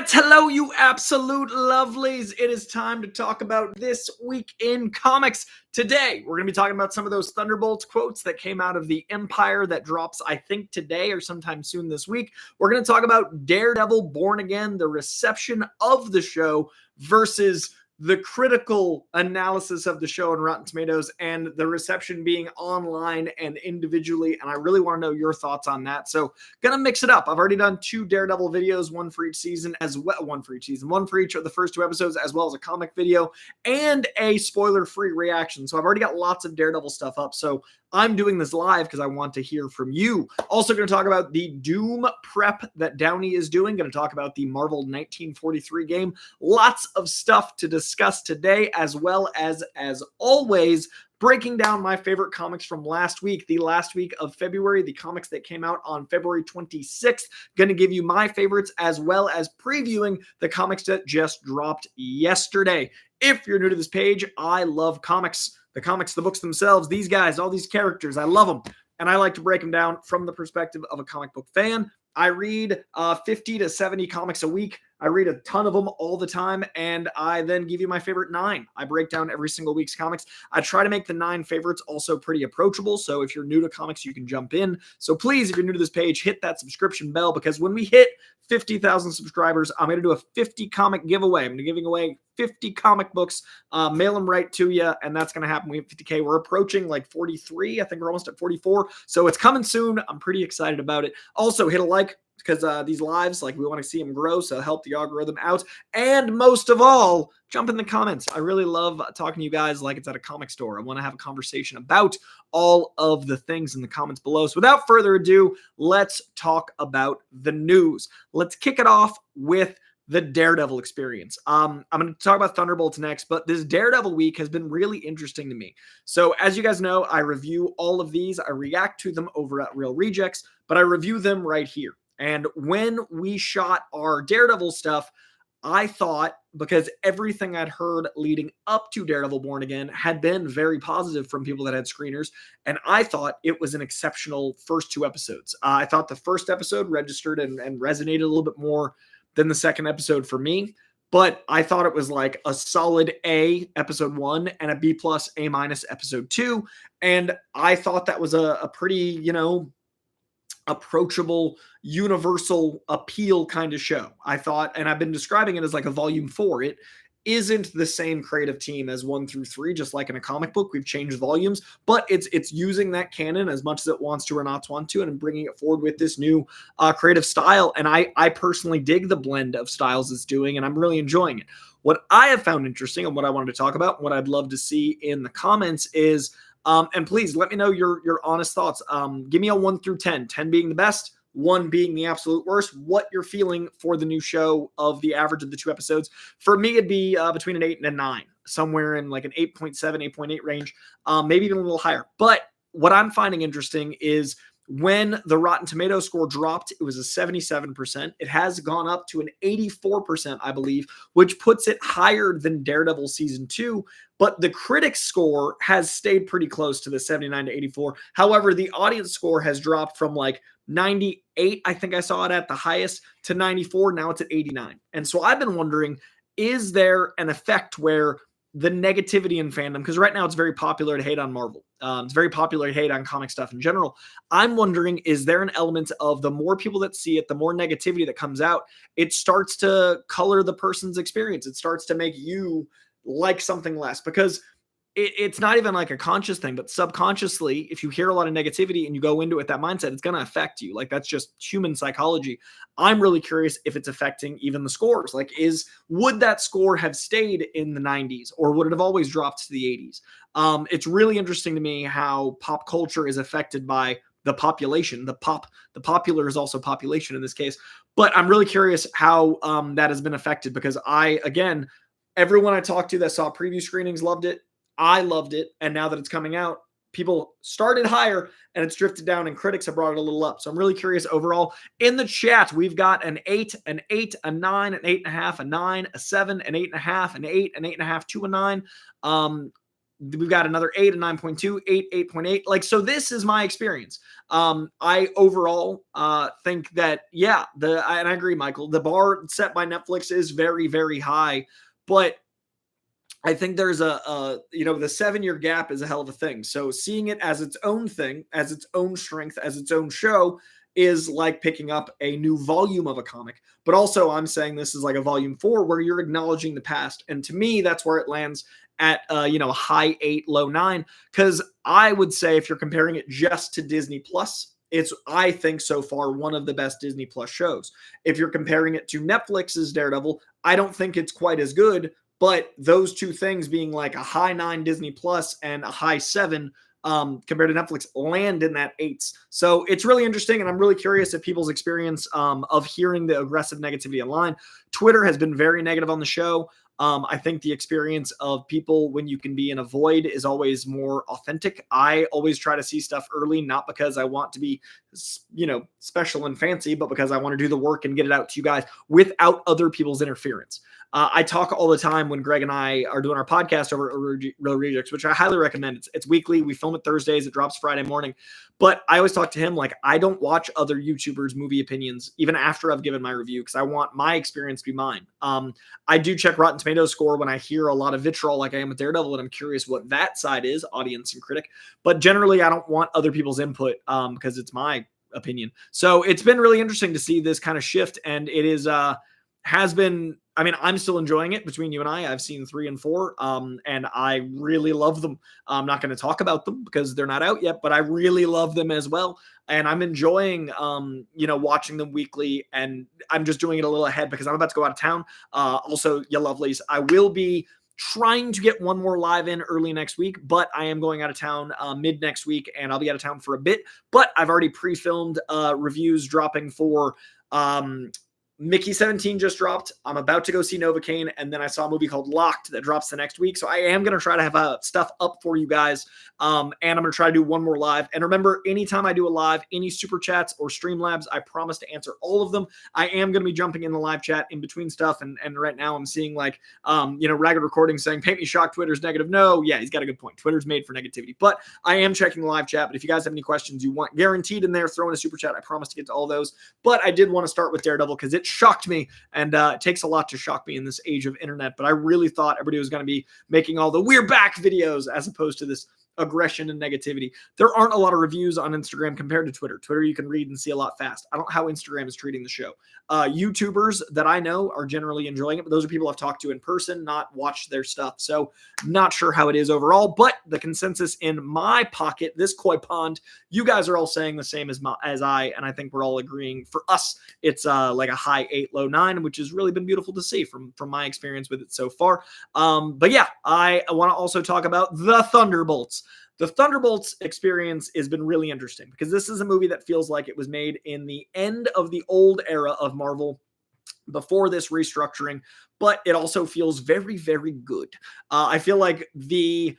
Hello, you absolute lovelies. It is time to talk about this week in comics. Today, we're going to be talking about some of those Thunderbolts quotes that came out of the Empire that drops, I think, today or sometime soon this week. We're going to talk about Daredevil Born Again, the reception of the show versus the critical analysis of the show on Rotten Tomatoes and the reception being online and individually. And I really want to know your thoughts on that. So gonna mix it up. I've already done 2 Daredevil videos, one for each season as well, one for each of the first 2 episodes, as well as a comic video and a spoiler-free reaction. So I've already got lots of Daredevil stuff up. So I'm doing this live because I want to hear from you. Also going to talk about the Doom prep that Downey is doing. Going to talk about the Marvel 1943 game. Lots of stuff to discuss today, as well as always, breaking down my favorite comics from last week, the last week of February, the comics that came out on February 26th. Going to give you my favorites, as well as previewing the comics that just dropped yesterday. If you're new to this page, I love comics. The comics, the books themselves, these guys, all these characters, I love them. And I like to break them down from the perspective of a comic book fan. I read 50 to 70 comics a week. I read a ton of them all the time, and I then give you my favorite 9. I break down every single week's comics. I try to make the 9 favorites also pretty approachable, so if you're new to comics, you can jump in. So please, if you're new to this page, hit that subscription bell, because when we hit 50,000 subscribers, I'm going to do a 50 comic giveaway. I'm going to be giving away 50 comic books, mail them right to you, and that's going to happen. We have 50K. We're approaching like 43. I think we're almost at 44, so it's coming soon. I'm pretty excited about it. Also, hit a like, because these lives, like, we want to see them grow, so help the algorithm out. And most of all, jump in the comments. I really love talking to you guys like it's at a comic store. I want to have a conversation about all of the things in the comments below. So without further ado, let's talk about the news. Let's kick it off with the Daredevil experience. I'm going to talk about Thunderbolts next, but this Daredevil week has been really interesting to me. So as you guys know, I review all of these. I react to them over at Real Rejects, but I review them right here. And when we shot our Daredevil stuff, I thought, because everything I'd heard leading up to Daredevil Born Again had been very positive from people that had screeners, and I thought it was an exceptional first 2 episodes. I thought the first episode registered and resonated a little bit more than the second episode for me, but I thought it was like a solid A episode 1 and a B plus A minus episode 2, and I thought that was a pretty, approachable, universal appeal kind of show. I thought, and I've been describing it as like a volume 4. It isn't the same creative team as 1 through 3, just like in a comic book. We've changed volumes, but it's using that canon as much as it wants to or not want to, and bringing it forward with this new creative style. And I personally dig the blend of styles it's doing, and I'm really enjoying it. What I have found interesting and what I wanted to talk about, what I'd love to see in the comments is, and please let me know your honest thoughts. Give me a 1 through 10, 10 being the best, 1 being the absolute worst, what you're feeling for the new show of the average of the 2 episodes. For me, it'd be between an 8 and a 9, somewhere in like an 8.7, 8.8 range, maybe even a little higher. But what I'm finding interesting is when the Rotten Tomato score dropped, it was a 77%. It has gone up to an 84%, I believe, which puts it higher than Daredevil Season 2. But the critics score has stayed pretty close to the 79 to 84. However, the audience score has dropped from like 98, I think I saw it at the highest, to 94. Now it's at 89. And so I've been wondering, is there an effect where the negativity in fandom, because right now it's very popular to hate on Marvel. It's very popular to hate on comic stuff in general. I'm wondering, is there an element of the more people that see it, the more negativity that comes out, it starts to color the person's experience. It starts to make you like something less, because it's not even like a conscious thing, but subconsciously, if you hear a lot of negativity and you go into it with that mindset, it's going to affect you. Like, that's just human psychology. I'm really curious if it's affecting even the scores. Like, would that score have stayed in the 90s, or would it have always dropped to the 80s? It's really interesting to me how pop culture is affected by the population. The popular is also population in this case. But I'm really curious how that has been affected, because everyone I talked to that saw preview screenings loved it. I loved it. And now that it's coming out, people started higher and it's drifted down, and critics have brought it a little up. So I'm really curious overall. In the chat, we've got an 8, an 8, a 9, an 8.5, a 9, a 7, an 8.5, an 8, an 8.5, to a 9. we've got another 8, a 9.2, 8, 8.8. Like, so this is my experience. I overall think that, yeah, and I agree, Michael, the bar set by Netflix is very, very high, but I think there's the 7-year gap is a hell of a thing. So seeing it as its own thing, as its own strength, as its own show is like picking up a new volume of a comic. But also I'm saying this is like a volume 4 where you're acknowledging the past. And to me, that's where it lands at, high 8, low 9. Because I would say if you're comparing it just to Disney Plus, it's, I think so far, one of the best Disney Plus shows. If you're comparing it to Netflix's Daredevil, I don't think it's quite as good. But those two things being like a high 9 Disney Plus and a high 7 compared to Netflix land in that 8s. So it's really interesting, and I'm really curious if people's experience of hearing the aggressive negativity online. Twitter has been very negative on the show. I think the experience of people when you can be in a void is always more authentic. I always try to see stuff early, not because I want to be, special and fancy, but because I want to do the work and get it out to you guys without other people's interference. I talk all the time when Greg and I are doing our podcast over at Real Rejects, which I highly recommend. It's weekly. We film it Thursdays. It drops Friday morning. But I always talk to him like I don't watch other YouTubers' movie opinions even after I've given my review because I want my experience to be mine. I do check Rotten Tomatoes score when I hear a lot of vitriol like I am with Daredevil, and I'm curious what that side is, audience and critic. But generally, I don't want other people's input because it's my opinion. So it's been really interesting to see this kind of shift, and it is has been. I mean, I'm still enjoying it between you and I. I've seen 3 and 4, and I really love them. I'm not going to talk about them because they're not out yet, but I really love them as well. And I'm enjoying, watching them weekly, and I'm just doing it a little ahead because I'm about to go out of town. Also, ya lovelies, I will be trying to get one more live in early next week, but I am going out of town mid next week, and I'll be out of town for a bit. But I've already pre-filmed reviews dropping for Mickey 17 just dropped. I'm about to go see Novocaine, and then I saw a movie called Locked that drops the next week. So I am going to try to have stuff up for you guys, and I'm going to try to do one more live. And remember, anytime I do a live, any super chats or Streamlabs, I promise to answer all of them. I am going to be jumping in the live chat in between stuff, and right now I'm seeing like, Ragged Recording saying, paint me shocked, Twitter's negative. No, yeah, he's got a good point. Twitter's made for negativity, but I am checking the live chat. But if you guys have any questions you want guaranteed in there, throw in a super chat. I promise to get to all those. But I did want to start with Daredevil because it shocked me, and it takes a lot to shock me in this age of internet. But I really thought everybody was going to be making all the "we're back" videos as opposed to this aggression and negativity. There aren't a lot of reviews on Instagram compared to Twitter. Twitter you can read and see a lot fast. I don't know how Instagram is treating the show. YouTubers that I know are generally enjoying it, but those are people I've talked to in person, not watched their stuff. So not sure how it is overall, but the consensus in my pocket, this koi pond, you guys are all saying the same as I, and I think we're all agreeing. For us, it's like a high 8, low 9, which has really been beautiful to see from my experience with it so far. But yeah, I want to also talk about the Thunderbolts. The Thunderbolts experience has been really interesting because this is a movie that feels like it was made in the end of the old era of Marvel before this restructuring, but it also feels very, very good. I feel like the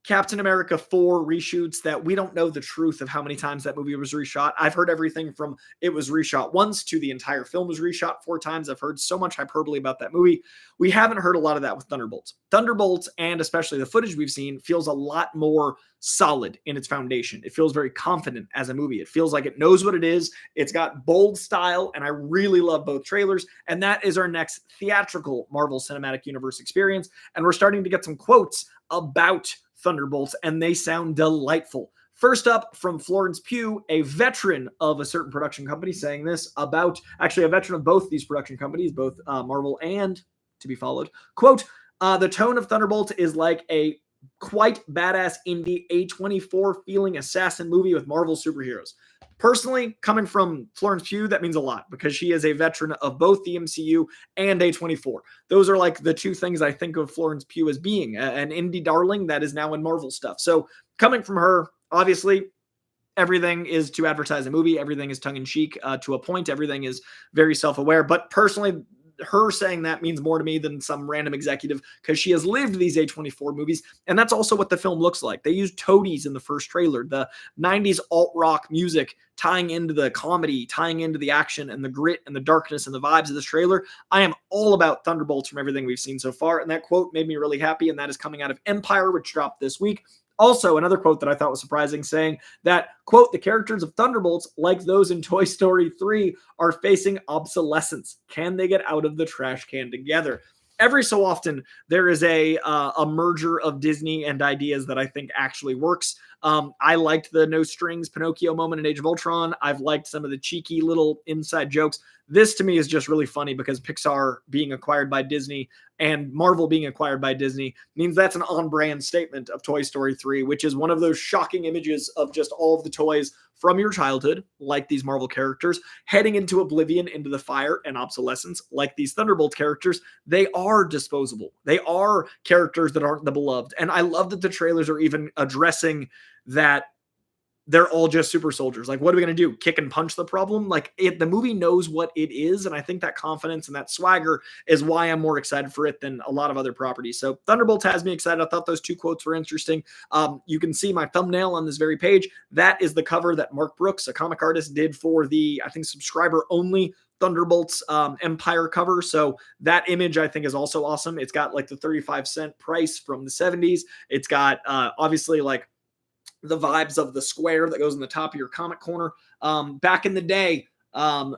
Captain America 4 reshoots that we don't know the truth of how many times that movie was reshot. I've heard everything from it was reshot once to the entire film was reshot 4 times. I've heard so much hyperbole about that movie. We haven't heard a lot of that with Thunderbolts. Thunderbolts, and especially the footage we've seen, feels a lot more solid in its foundation. It feels very confident as a movie. It feels like it knows what it is. It's got bold style, and I really love both trailers. And that is our next theatrical Marvel Cinematic Universe experience. And we're starting to get some quotes about Thunderbolts, and they sound delightful. First up, from Florence Pugh, a veteran of a certain production company, saying this about, actually a veteran of both these production companies, both Marvel and To Be Followed. Quote, the tone of Thunderbolts is like a quite badass indie A24 feeling assassin movie with Marvel superheroes. Personally, coming from Florence Pugh, that means a lot because she is a veteran of both the MCU and A24. Those are like the two things I think of Florence Pugh as being, an indie darling that is now in Marvel stuff. So coming from her, obviously, everything is to advertise a movie. Everything is tongue-in-cheek to a point. Everything is very self-aware. But personally, her saying that means more to me than some random executive, because she has lived these A24 movies, and that's also what the film looks like. They used toadies in the first trailer, the 90s alt-rock music tying into the comedy, tying into the action and the grit and the darkness and the vibes of this trailer. I am all about Thunderbolts from everything we've seen so far, and that quote made me really happy, and that is coming out of Empire, which dropped this week. Also, another quote that I thought was surprising, saying that, quote, the characters of Thunderbolts, like those in Toy Story 3, are facing obsolescence. Can they get out of the trash can together? Every so often, there is a merger of Disney and ideas that I think actually works. I liked the no strings Pinocchio moment in Age of Ultron. I've liked some of the cheeky little inside jokes. This to me is just really funny because Pixar being acquired by Disney and Marvel being acquired by Disney means that's an on-brand statement of Toy Story 3, which is one of those shocking images of just all of the toys from your childhood, like these Marvel characters, heading into oblivion, into the fire and obsolescence, like these Thunderbolt characters. They are disposable. They are characters that aren't the beloved. And I love that the trailers are even addressing that they're all just super soldiers. Like, what are we going to do? Kick and punch the problem? Like, the movie knows what it is, and I think that confidence and that swagger is why I'm more excited for it than a lot of other properties. So Thunderbolts has me excited. I thought those two quotes were interesting. You can see my thumbnail on this very page. That is the cover that Mark Brooks, a comic artist, did for the, I think, subscriber-only Thunderbolts Empire cover. So that image I think is also awesome. It's got like the 35-cent price from the 70s. It's got obviously like the vibes of the square that goes in the top of your comic corner. Back in the day,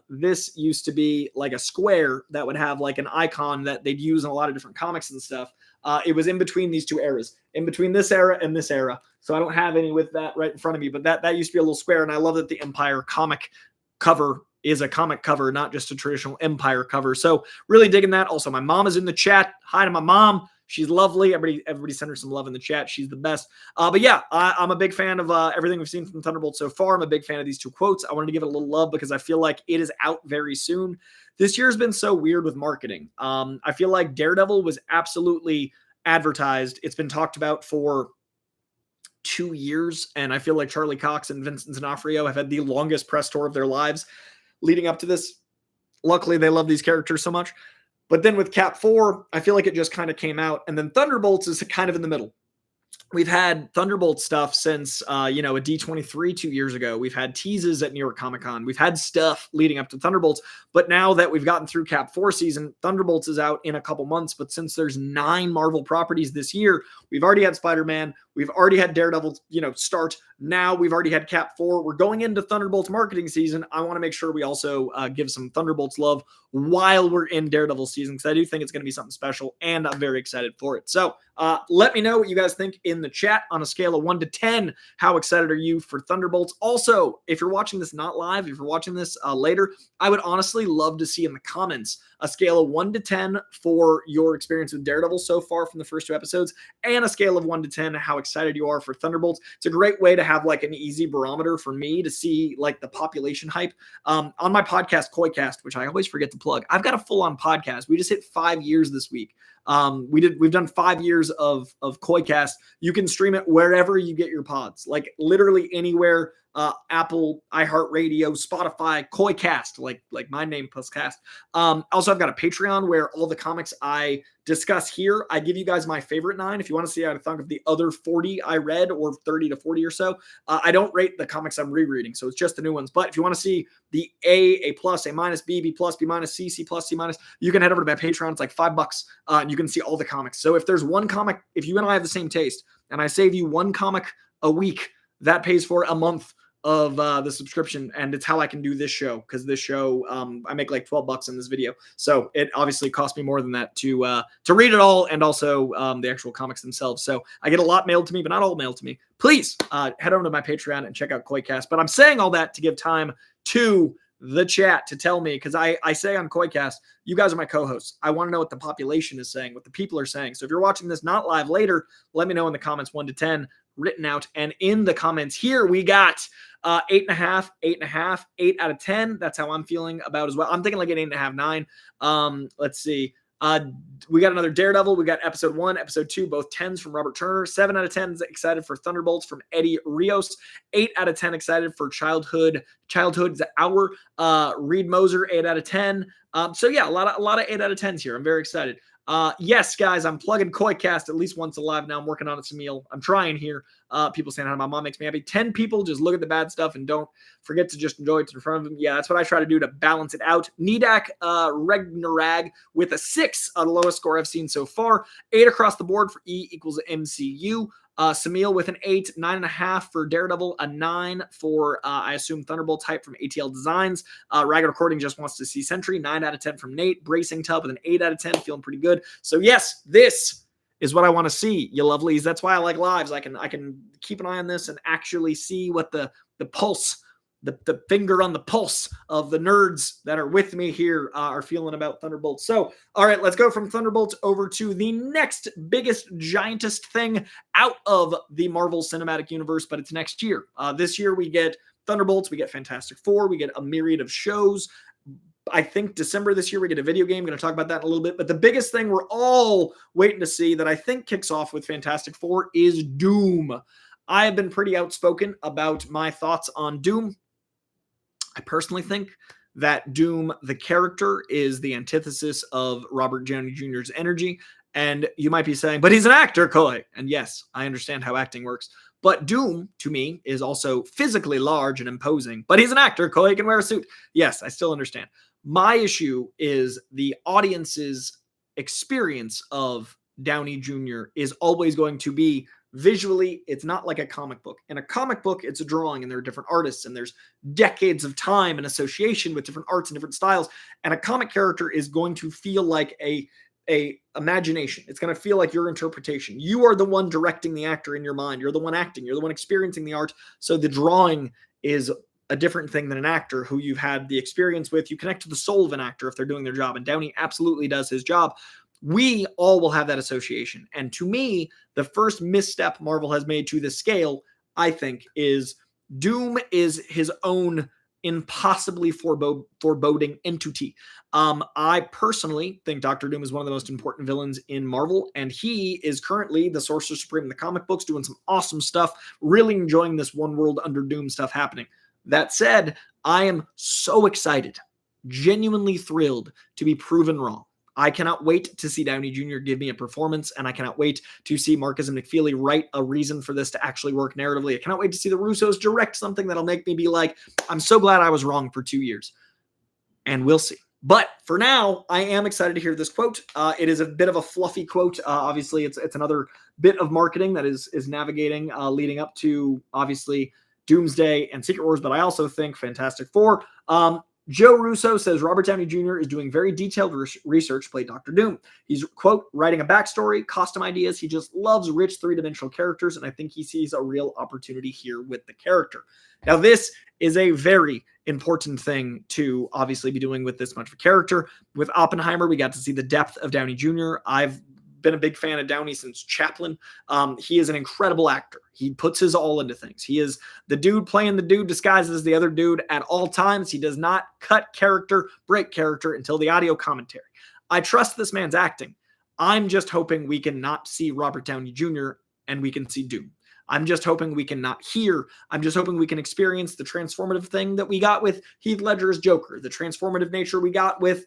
this used to be like a square that would have like an icon that they'd use in a lot of different comics and stuff. It was in between these two eras, in between this era and this era. So I don't have any with that right in front of me, but that used to be a little square. And I love that the Empire comic cover is a comic cover, not just a traditional Empire cover. So really digging that. Also, my mom is in the chat. Hi to my mom. She's lovely. Everybody send her some love in the chat. She's the best. But yeah, I'm a big fan of everything we've seen from Thunderbolt so far. I'm a big fan of these two quotes. I wanted to give it a little love because I feel like it is out very soon. This year's been so weird with marketing. I feel like Daredevil was absolutely advertised. It's been talked about for 2 years, and I feel like Charlie Cox and Vincent D'Onofrio have had the longest press tour of their lives leading up to this. Luckily, they love these characters so much. But then with Cap 4, I feel like it just kind of came out. And then Thunderbolts is kind of in the middle. We've had Thunderbolt stuff since, a D23 2 years ago. We've had teases at New York Comic Con. We've had stuff leading up to Thunderbolts. But now that we've gotten through Cap 4 season, Thunderbolts is out in a couple months. But since there's 9 Marvel properties this year, we've already had Spider-Man. We've already had Daredevil, start. Now we've already had Cap 4. We're going into Thunderbolts marketing season. I want to make sure we also give some Thunderbolts love while we're in Daredevil season, because I do think it's going to be something special, and I'm very excited for it. So let me know what you guys think in the chat on a scale of 1 to 10. How excited are you for Thunderbolts? Also, if you're watching this not live, if you're watching this later, I would honestly love to see in the comments a scale of 1 to 10 for your experience with Daredevil so far from the first 2 episodes, and a scale of 1 to 10 how excited you are for Thunderbolts. It's a great way to have like an easy barometer for me to see like the population hype. On my podcast, Koicast, which I always forget to plug, I've got a full-on podcast. We just hit 5 years this week. We've done 5 years of Koicast. You can stream it wherever you get your pods, like literally anywhere. Apple, iHeartRadio, Spotify, Koicast, like my name plus cast. Also, I've got a Patreon where all the comics I discuss here, I give you guys my favorite 9. If you want to see how to think of the other 40 I read, or 30 to 40 or so, I don't rate the comics I'm rereading, so it's just the new ones. But if you want to see the A plus, A minus, B plus, B minus, C plus, C minus, you can head over to my Patreon. It's like $5, and you can see all the comics. So if there's one comic, if you and I have the same taste, and I save you one comic a week, that pays for a month of the subscription, and it's how I can do this show, because this show I make like $12 in this video, so it obviously cost me more than that to read it all, and also the actual comics themselves. So I get a lot mailed to me, but not all mailed to me. Please head over to my Patreon and check out Koicast. But I'm saying all that to give time to the chat to tell me, because I say on Koicast, you guys are my co-hosts. I want to know what the population is saying, what the people are saying. So if you're watching this not live later, let me know in the comments 1 to 10 written out. And in the comments here, we got 8.5, 8.5, 8 out of 10. That's how I'm feeling about as well. I'm thinking like an 8.5, 9. Let's see. We got another Daredevil. We got episode 1, episode 2, both 10s from Robert Turner. 7 out of 10 excited for Thunderbolts from Eddie Rios. 8 out of 10 excited for Childhood's Hour. Reed Moser, 8 out of 10. So yeah, a lot of 8 out of 10s here. I'm very excited. Yes, guys, I'm plugging KoiCast at least once alive now. I'm working on it, Samil. I'm trying here. People saying how my mom makes me happy. 10 people just look at the bad stuff and don't forget to just enjoy it in front of them. Yeah, that's what I try to do to balance it out. Nidak Regnarag with a 6, the lowest score I've seen so far. 8 across the board for E equals MCU. Samil with an 8, 9.5 for Daredevil, a 9 for, I assume, Thunderbolts hype from ATL Designs. Ragged Recording just wants to see Sentry, 9 out of 10 from Nate. Bracing Tub with an 8 out of 10, feeling pretty good. So yes, this is what I want to see, you lovelies. That's why I like lives. I can keep an eye on this and actually see what the pulse, the finger on the pulse of the nerds that are with me here are feeling about Thunderbolts. So, all right, let's go from Thunderbolts over to the next biggest, giantest thing out of the Marvel Cinematic Universe, but it's next year. This year we get Thunderbolts, we get Fantastic Four, we get a myriad of shows. I think December this year we get a video game. I'm going to talk about that in a little bit. But the biggest thing we're all waiting to see that I think kicks off with Fantastic Four is Doom. I have been pretty outspoken about my thoughts on Doom. I personally think that Doom, the character, is the antithesis of Robert Downey Jr.'s energy. And you might be saying, but he's an actor, Koi. And yes, I understand how acting works. But Doom, to me, is also physically large and imposing. But he's an actor, Koi, can wear a suit. Yes, I still understand. My issue is the audience's experience of Downey Jr. is always going to be visually, it's not like a comic book. In a comic book, it's a drawing and there are different artists and there's decades of time and association with different arts and different styles. And a comic character is going to feel like a imagination. It's going to feel like your interpretation. You are the one directing the actor in your mind. You're the one acting. You're the one experiencing the art. So the drawing is a different thing than an actor who you've had the experience with. You connect to the soul of an actor if they're doing their job. And Downey absolutely does his job. We all will have that association. And to me, the first misstep Marvel has made to this scale, I think, is Doom is his own impossibly foreboding entity. I personally think Dr. Doom is one of the most important villains in Marvel, and he is currently the Sorcerer Supreme in the comic books, doing some awesome stuff, really enjoying this one world under Doom stuff happening. That said, I am so excited, genuinely thrilled to be proven wrong. I cannot wait to see Downey Jr. give me a performance, and I cannot wait to see Marcus and McFeely write a reason for this to actually work narratively. I cannot wait to see the Russos direct something that'll make me be like, I'm so glad I was wrong for 2 years. And we'll see. But for now, I am excited to hear this quote. It is a bit of a fluffy quote. Obviously, it's another bit of marketing that is navigating, leading up to, obviously, Doomsday and Secret Wars, but I also think Fantastic Four. Joe Russo says Robert Downey Jr. is doing very detailed research to play Dr. Doom. He's, quote, writing a backstory, costume ideas. He just loves rich three-dimensional characters, and I think he sees a real opportunity here with the character. Now, this is a very important thing to obviously be doing with this much of a character. With Oppenheimer, we got to see the depth of Downey Jr. I've been a big fan of Downey since Chaplin. He is an incredible actor. He puts his all into things. He is the dude playing the dude disguised as the other dude at all times. He does not cut character, break character until the audio commentary. I trust this man's acting. I'm just hoping we can not see Robert Downey Jr. and we can see Doom. I'm just hoping we can not hear. I'm just hoping we can experience the transformative thing that we got with Heath Ledger's Joker, the transformative nature we got with,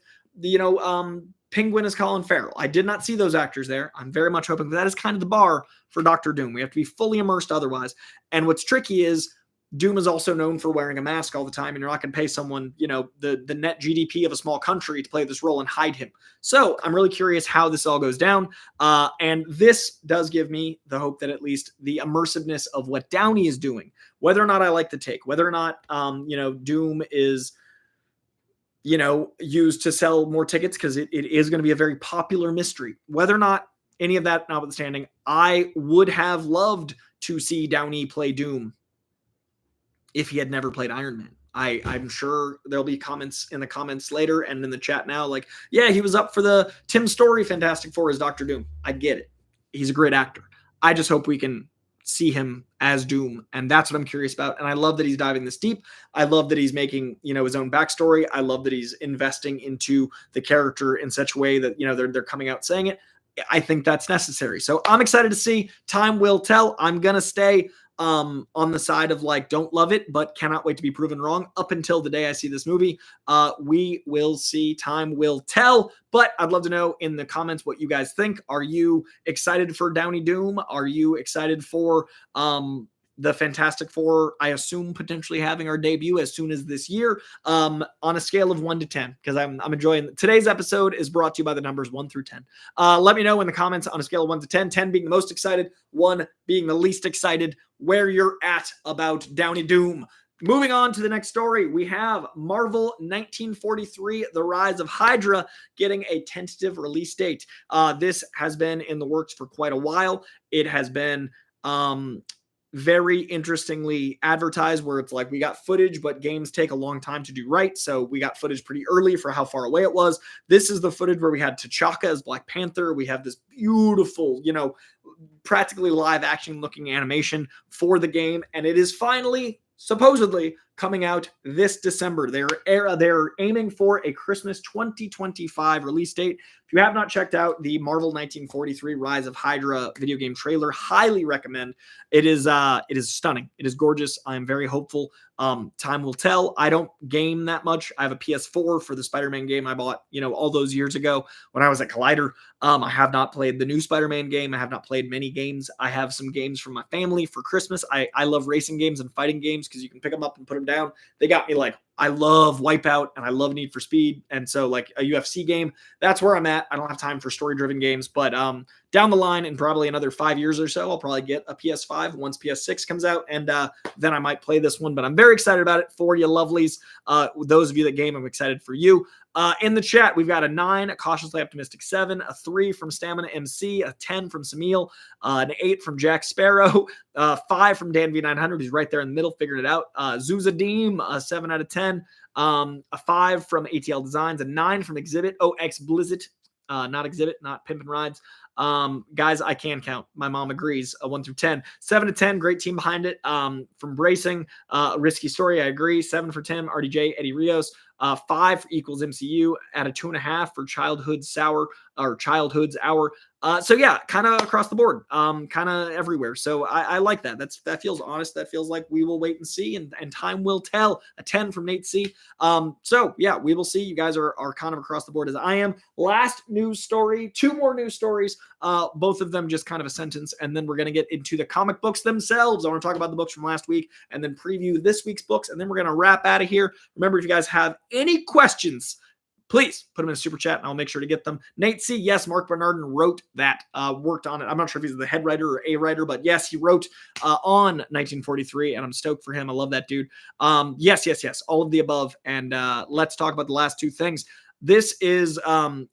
Penguin as Colin Farrell. I did not see those actors there. I'm very much hoping that is kind of the bar for Dr. Doom. We have to be fully immersed otherwise. And what's tricky is Doom is also known for wearing a mask all the time, and you're not going to pay someone, the net GDP of a small country to play this role and hide him. So I'm really curious how this all goes down. And this does give me the hope that at least the immersiveness of what Downey is doing, whether or not I like the take, whether or not, Doom is used to sell more tickets because it is going to be a very popular mystery. Whether or not any of that notwithstanding, I would have loved to see Downey play Doom if he had never played Iron Man. I'm sure there'll be comments in the comments later and in the chat now like, yeah, he was up for the Tim Story Fantastic Four as Dr. Doom. I get it. He's a great actor. I just hope we can see him as Doom, and that's what I'm curious about. And I love that he's diving this deep. I love that he's making, his own backstory. I love that he's investing into the character in such a way that, they're coming out saying it. I think that's necessary. So I'm excited to see. Time will tell. I'm gonna stay on the side of like, don't love it, but cannot wait to be proven wrong up until the day I see this movie. We will see. Time will tell. But I'd love to know in the comments what you guys think. Are you excited for Downey Doom? Are you excited for the Fantastic Four, I assume, potentially having our debut as soon as this year, on a scale of 1 to 10, because I'm enjoying. Today's episode is brought to you by the numbers 1 through 10. Let me know in the comments on a scale of 1 to 10, 10 being the most excited, 1 being the least excited, where you're at about Downey Doom. Moving on to the next story, we have Marvel 1943, The Rise of Hydra, getting a tentative release date. This has been in the works for quite a while. It has been very interestingly advertised, where it's like, we got footage, but games take a long time to do right. So we got footage pretty early for how far away it was. This is the footage where we had T'Chaka as Black Panther. We have this beautiful, practically live action looking animation for the game. And it is finally, supposedly, coming out this December. They're aiming for a Christmas 2025 release date. If you have not checked out the Marvel 1943 Rise of Hydra video game trailer, highly recommend. It is stunning. It is gorgeous. I am very hopeful. Time will tell. I don't game that much. I have a PS4 for the Spider-Man game I bought, all those years ago when I was at Collider. I have not played the new Spider-Man game. I have not played many games. I have some games from my family for Christmas. I love racing games and fighting games because you can pick them up and put them down. They got me like, I love Wipeout and I love Need for Speed. And so like a UFC game, that's where I'm at. I don't have time for story-driven games, but down the line in probably another 5 years or so, I'll probably get a PS5 once PS6 comes out, and then I might play this one. But I'm very excited about it for you lovelies. Those of you that game, I'm excited for you. In the chat, we've got a 9, a cautiously optimistic 7, a 3 from Stamina MC, a 10 from Samil, an 8 from Jack Sparrow, 5 from Dan V900, who's right there in the middle, figured it out. Zuzadeem, a 7 out of 10, a 5 from ATL Designs, a 9 from Exhibit, X Blizzard, not Exhibit, not Pimpin' Rides. Guys, I can count. My mom agrees. 1 through 10. 7 to 10, great team behind it. From Bracing, Risky Story, I agree. 7 for Tim, RDJ, Eddie Rios. 5 equals MCU at a 2.5 for Childhood's Hour. So yeah, kind of across the board, kind of everywhere. So I like that. That feels honest. That feels like we will wait and see, and time will tell. A 10 from Nate C. So yeah, we will see. You guys are kind of across the board as I am. Last news story, 2 more news stories. Both of them just kind of a sentence, and then we're going to get into the comic books themselves. I want to talk about the books from last week and then preview this week's books, and then we're going to wrap out of here. Remember, if you guys have any questions, please put them in a super chat and I'll make sure to get them. Nate C, yes, Mark Bernardin wrote that, worked on it. I'm not sure if he's the head writer or a writer, but yes, he wrote on 1943, and I'm stoked for him. I love that dude. Yes, all of the above. And let's talk about the last 2 things. This is, I'm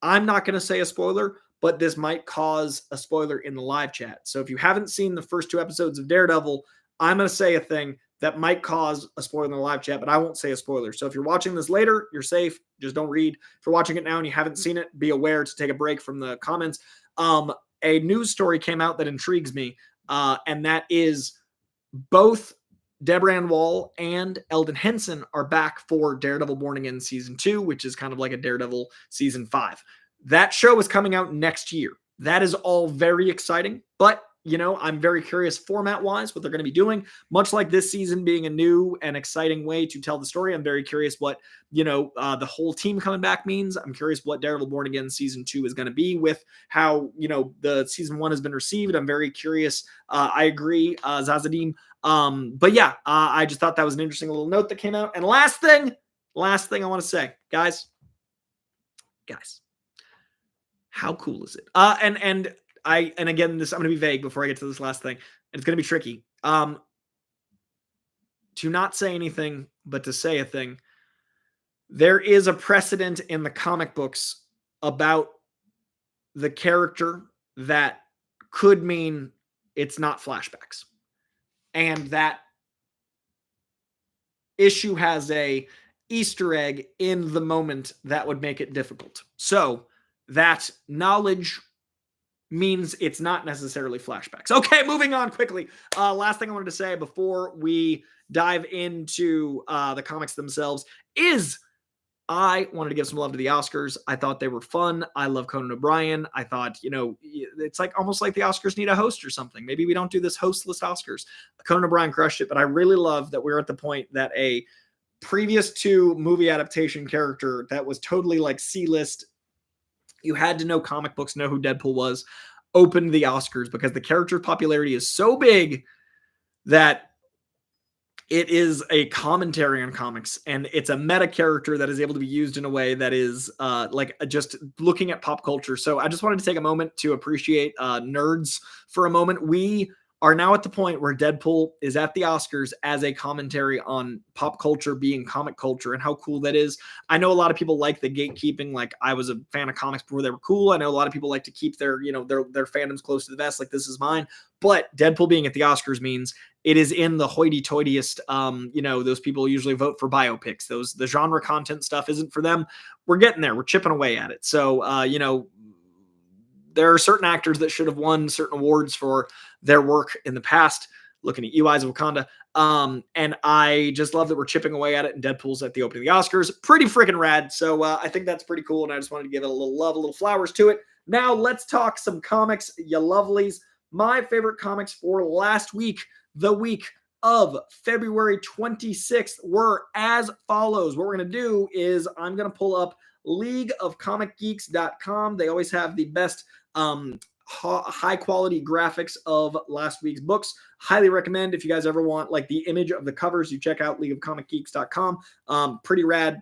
not going to say a spoiler, but this might cause a spoiler in the live chat. So if you haven't seen the first 2 episodes of Daredevil, I'm going to say a thing that might cause a spoiler in the live chat, but I won't say a spoiler. So if you're watching this later, you're safe. Just don't read. If you're watching it now and you haven't seen it, be aware to take a break from the comments. A news story came out that intrigues me, and that is both Deborah Ann Wall and Eldon Henson are back for Daredevil Born Again Season 2, which is kind of like a Daredevil Season 5. That show is coming out next year. That is all very exciting, but I'm very curious format-wise what they're going to be doing. Much like this season being a new and exciting way to tell the story, I'm very curious what, the whole team coming back means. I'm curious what Daredevil Born Again Season 2 is going to be with how, the Season 1 has been received. I'm very curious. I agree, Zazadim. But yeah, I just thought that was an interesting little note that came out. And last thing I want to say, guys, how cool is it? And again, I'm going to be vague before I get to this last thing. And it's going to be tricky. To not say anything, but to say a thing. There is a precedent in the comic books about the character that could mean it's not flashbacks. And that issue has a Easter egg in the moment that would make it difficult. So that knowledge means it's not necessarily flashbacks. Okay, moving on quickly. Last thing I wanted to say before we dive into the comics themselves is I wanted to give some love to the Oscars. I thought they were fun. I love Conan O'Brien. I thought, it's like almost like the Oscars need a host or something. Maybe we don't do this hostless Oscars. Conan O'Brien crushed it, but I really love that we're at the point that a previous to movie adaptation character that was totally like C-list, you had to know comic books, know who Deadpool was, opened the Oscars because the character's popularity is so big that it is a commentary on comics, and it's a meta character that is able to be used in a way that is like just looking at pop culture. So I just wanted to take a moment to appreciate nerds for a moment. We are now at the point where Deadpool is at the Oscars as a commentary on pop culture being comic culture and how cool that is. I know a lot of people like the gatekeeping. Like, I was a fan of comics before they were cool. I know a lot of people like to keep their fandoms close to the vest. Like, this is mine. But Deadpool being at the Oscars means it is in the hoity-toityest, those people usually vote for biopics. The genre content stuff isn't for them. We're getting there. We're chipping away at it. So, there are certain actors that should have won certain awards for their work in the past, looking at You Eyes of Wakanda. And I just love that we're chipping away at it, and Deadpool's at the opening of the Oscars. Pretty freaking rad. So I think that's pretty cool, and I just wanted to give it a little love, a little flowers to it. Now let's talk some comics, ya lovelies. My favorite comics for last week, the week of February 26th, were as follows. What we're going to do is I'm going to pull up leagueofcomicgeeks.com. They always have the best high quality graphics of last week's books. Highly recommend if you guys ever want like the image of the covers, you check out leagueofcomicgeeks.com. Pretty rad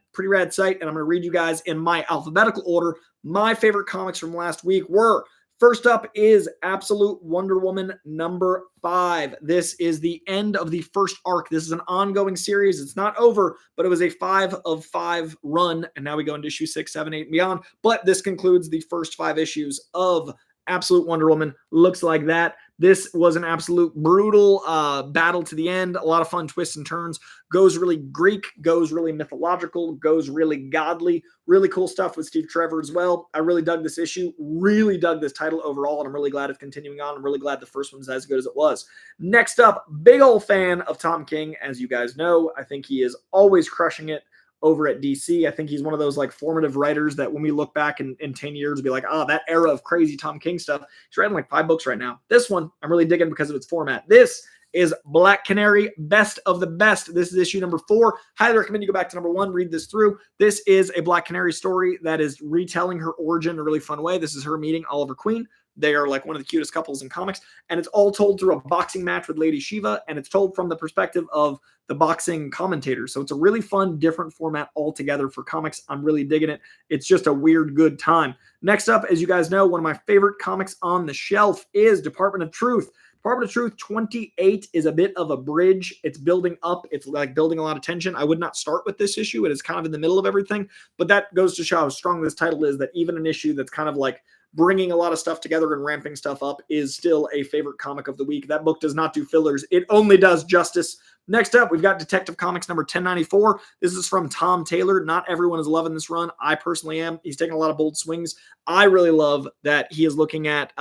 site. And I'm going to read you guys in my alphabetical order. My favorite comics from last week were, first up is Absolute Wonder Woman number 5. This is the end of the first arc. This is an ongoing series. It's not over, but it was a 5 of 5 run. And now we go into issue 6, 7, 8, and beyond. But this concludes the first 5 issues of Absolute Wonder Woman. Looks like that. This was an absolute brutal battle to the end. A lot of fun twists and turns. Goes really Greek, goes really mythological, goes really godly. Really cool stuff with Steve Trevor as well. I really dug this issue. Really dug this title overall, and I'm really glad it's continuing on. I'm really glad the first one's as good as it was. Next up, big old fan of Tom King, as you guys know. I think he is always crushing it over at DC. I think he's one of those like formative writers that when we look back in 10 years, we'll be like, oh, that era of crazy Tom King stuff. He's writing like 5 books right now. This one I'm really digging because of its format. This is Black Canary, Best of the Best. This is issue number 4. Highly recommend you go back to number 1, read this through. This is a Black Canary story that is retelling her origin in a really fun way. This is her meeting Oliver Queen. They are like one of the cutest couples in comics, and it's all told through a boxing match with Lady Shiva, and it's told from the perspective of the boxing commentators. So it's a really fun, different format altogether for comics. I'm really digging it. It's just a weird, good time. Next up, as you guys know, one of my favorite comics on the shelf is Department of Truth. Department of Truth 28 is a bit of a bridge. It's building up. It's like building a lot of tension. I would not start with this issue. It is kind of in the middle of everything, but that goes to show how strong this title is, that even an issue that's kind of like bringing a lot of stuff together and ramping stuff up is still a favorite comic of the week. That book does not do fillers. It only does justice. Next up, we've got Detective Comics number 1094. This is from Tom Taylor. Not everyone is loving this run. I personally am. He's taking a lot of bold swings. I really love that he is looking at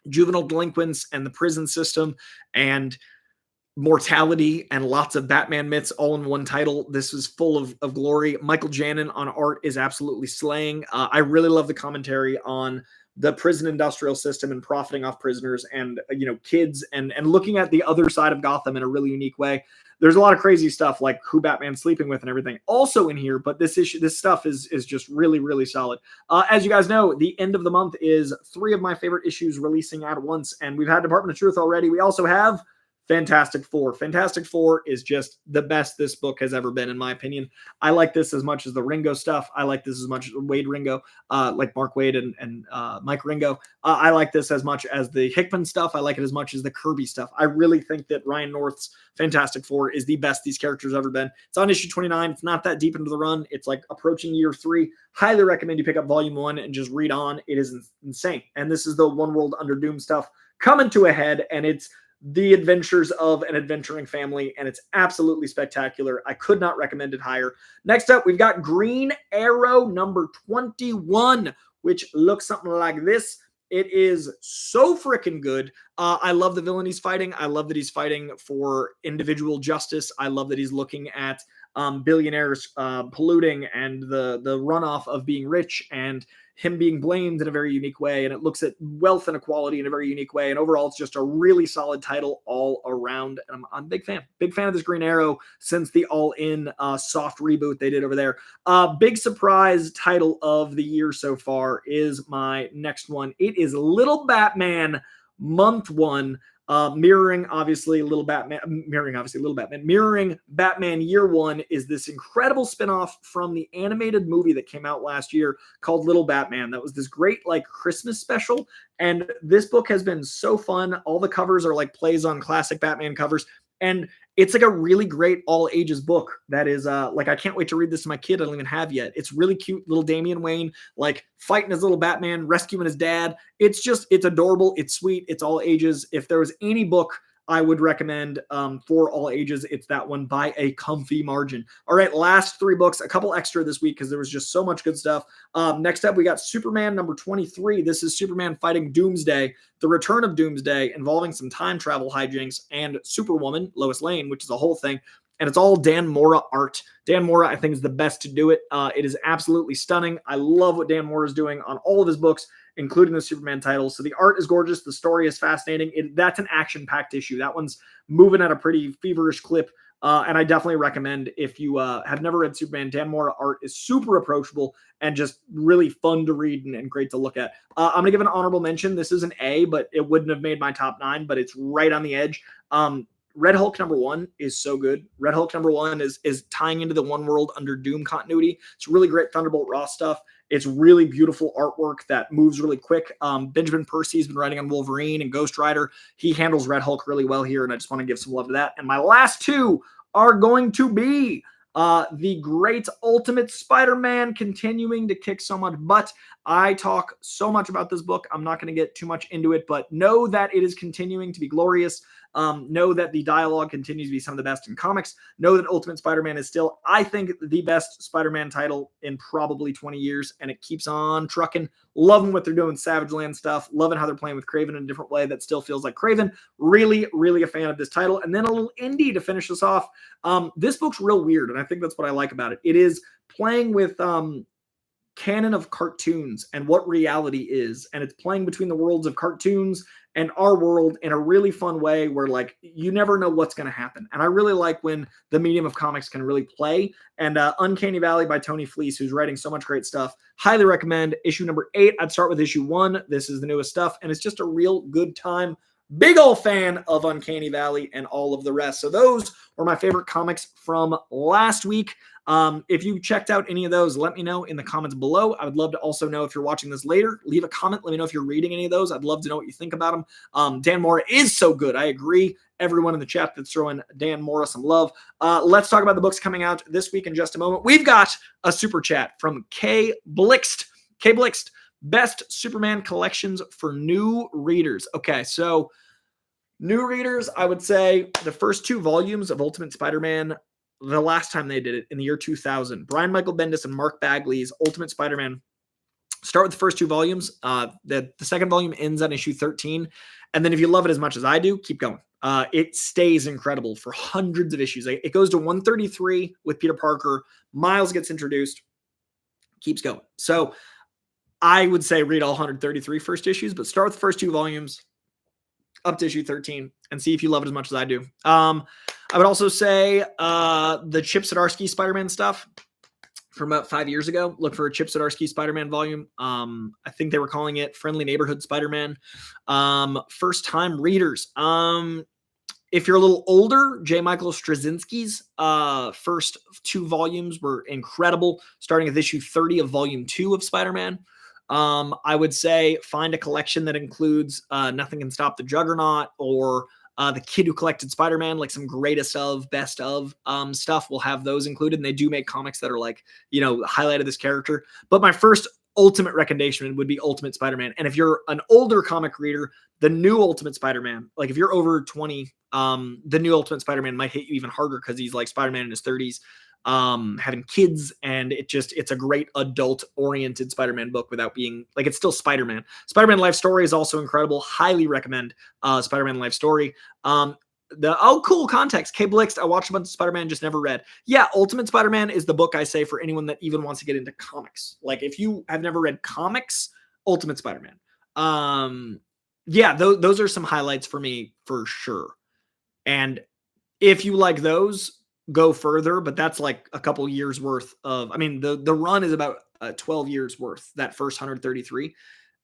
juvenile delinquents and the prison system and mortality and lots of Batman myths all in one title. This is full of glory. Michael Janin on art is absolutely slaying. I really love the commentary on the prison industrial system and profiting off prisoners and kids and looking at the other side of Gotham in a really unique way. There's a lot of crazy stuff like who Batman's sleeping with and everything also in here, but this stuff is just really, really solid. As you guys know, the end of the month is 3 of my favorite issues releasing at once, and we've had Department of Truth already. We also have Fantastic Four. Fantastic Four is just the best this book has ever been, in my opinion. I like this as much as the Ringo stuff. I like this as much as Wade Ringo, like Mark Wade and Mike Ringo. I like this as much as the Hickman stuff. I like it as much as the Kirby stuff. I really think that Ryan North's Fantastic Four is the best these characters have ever been. It's on issue 29. It's not that deep into the run. It's like approaching year 3. Highly recommend you pick up volume 1 and just read on. It is insane. And this is the One World Under Doom stuff coming to a head, and it's the adventures of an adventuring family, and it's absolutely spectacular. I could not recommend it higher. Next up, we've got Green Arrow number 21, which looks something like this. It is so freaking good. I love the villain he's fighting. I love that he's fighting for individual justice. I love that he's looking at billionaires polluting and the runoff of being rich and him being blamed in a very unique way. And it looks at wealth and equality in a very unique way. And overall, it's just a really solid title all around. And I'm a big fan of this Green Arrow since the all-in soft reboot they did over there. Big surprise title of the year so far is my next one. It is Little Batman Month 1. Mirroring Little Batman Year One is this incredible spinoff from the animated movie that came out last year called Little Batman. That was this great like Christmas special, and this book has been so fun. All the covers are like plays on classic Batman covers, and it's like a really great all ages book that is like, I can't wait to read this to my kid. I don't even have yet. It's really cute. Little Damian Wayne, like fighting his little Batman, rescuing his dad. It's adorable. It's sweet. It's all ages. If there was any book I would recommend for all ages, it's that one by a comfy margin. All right, last 3 books, a couple extra this week because there was just so much good stuff. Next up, we got Superman number 23. This is Superman fighting Doomsday, the return of Doomsday, involving some time travel hijinks, and Superwoman, Lois Lane, which is a whole thing. And it's all Dan Mora art. Dan Mora, I think, is the best to do it. It is absolutely stunning. I love what Dan Mora is doing on all of his books, including the Superman titles. So the art is gorgeous. The story is fascinating. That's an action-packed issue. That one's moving at a pretty feverish clip. And I definitely recommend, if you have never read Superman, Dan Mora art is super approachable and just really fun to read and great to look at. I'm going to give an honorable mention. This is an A, but it wouldn't have made my top 9, but it's right on the edge. Red Hulk number 1 is so good. Red Hulk number 1 is tying into the One World Under Doom continuity. It's really great Thunderbolt Raw stuff. It's really beautiful artwork that moves really quick. Benjamin Percy's been writing on Wolverine and Ghost Rider. He handles Red Hulk really well here, and I just want to give some love to that. And my last 2 are going to be the great Ultimate Spider-Man, continuing to kick so much butt. I talk so much about this book. I'm not going to get too much into it, but know that it is continuing to be glorious. Know that the dialogue continues to be some of the best in comics. Know that Ultimate Spider-Man is still, I think, the best Spider-Man title in probably 20 years, and it keeps on trucking. Loving what they're doing with Savage Land stuff. Loving how they're playing with Kraven in a different way that still feels like Kraven. Really, really a fan of this title. And then a little indie to finish this off. This book's real weird, and I think that's what I like about it. It is playing with canon of cartoons and what reality is, and it's playing between the worlds of cartoons and our world in a really fun way where, like, you never know what's going to happen. And I really like when the medium of comics can really play. And Uncanny Valley by Tony Fleece, who's writing so much great stuff. Highly recommend. Issue number 8. I'd start with issue 1. This is the newest stuff, and it's just a real good time. Big ol' fan of Uncanny Valley and all of the rest. So those were my favorite comics from last week. If you checked out any of those, let me know in the comments below. I would love to also know if you're watching this later. Leave a comment. Let me know if you're reading any of those. I'd love to know what you think about them. Dan Mora is so good. I agree. Everyone in the chat that's throwing Dan Mora some love. Let's talk about the books coming out this week in just a moment. We've got a super chat from K Blixt. K Blixt, best Superman collections for new readers. Okay, so new readers, I would say the first 2 volumes of Ultimate Spider-Man, the last time they did it in the year 2000, Brian Michael Bendis and Mark Bagley's Ultimate Spider-Man. Start with the first 2 volumes. The second volume ends on issue 13. And then if you love it as much as I do, keep going. It stays incredible for hundreds of issues. It goes to 133 with Peter Parker. Miles gets introduced. Keeps going. So I would say read all 133 first issues, but start with the first 2 volumes up to issue 13 and see if you love it as much as I do. I would also say the Chip Zdarsky Spider-Man stuff from about 5 years ago. Look for a Chip Zdarsky Spider-Man volume. I think they were calling it Friendly Neighborhood Spider-Man. First-time readers. If you're a little older, J. Michael Straczynski's first 2 volumes were incredible, starting with issue 30 of volume 2 of Spider-Man. I would say find a collection that includes Nothing Can Stop the Juggernaut or The Kid Who Collected Spider-Man, like some greatest of, best of stuff. Will have those included. And they do make comics that are like, highlighted this character. But my first ultimate recommendation would be Ultimate Spider-Man. And if you're an older comic reader, the new Ultimate Spider-Man, like if you're over 20, the new Ultimate Spider-Man might hit you even harder because he's like Spider-Man in his 30s. having kids, and it's a great adult-oriented Spider-Man book without being like, it's still Spider-Man. Spider-Man Life Story is also incredible. Highly recommend Spider-Man Life Story. Cool context. K Blixt, I watched a bunch of Spider-Man, just never read. Yeah, Ultimate Spider-Man is the book I say for anyone that even wants to get into comics. Like, if you have never read comics, Ultimate Spider-Man. Yeah, those are some highlights for me for sure. And if you like those, go further, but that's like a couple years worth of, I mean, the run is about 12 years worth, that first 133.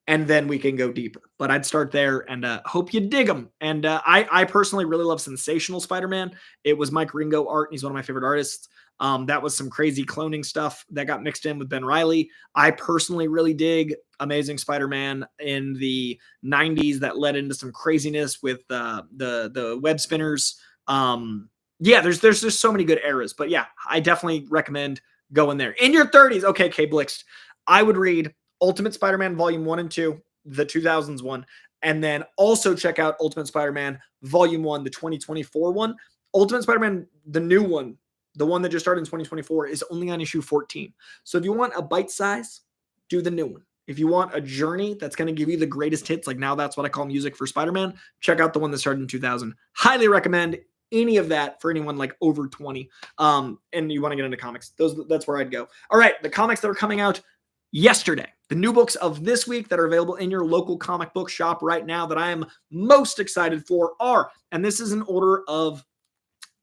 And then we can go deeper. But I'd start there, and hope you dig them. And I personally really love Sensational Spider-Man. It was Mike Ringo art. He's one of my favorite artists. That was some crazy cloning stuff that got mixed in with Ben Reilly. I personally really dig Amazing Spider-Man in the 90s that led into some craziness with the web spinners. Yeah, there's just so many good eras. But yeah, I definitely recommend going there. In your 30s, okay, K Blixt, I would read Ultimate Spider-Man Volume 1 and 2, the 2000s one, and then also check out Ultimate Spider-Man Volume 1, the 2024 one. Ultimate Spider-Man, the new one, the one that just started in 2024, is only on issue 14. So if you want a bite size, do the new one. If you want a journey that's going to give you the greatest hits, like now that's what I call music for Spider-Man, check out the one that started in 2000. Highly recommend any of that for anyone like over 20 and you want to get into comics. That's where I'd go. All right, the comics that are coming out yesterday, the new books of this week that are available in your local comic book shop right now that I am most excited for are, and this is in order of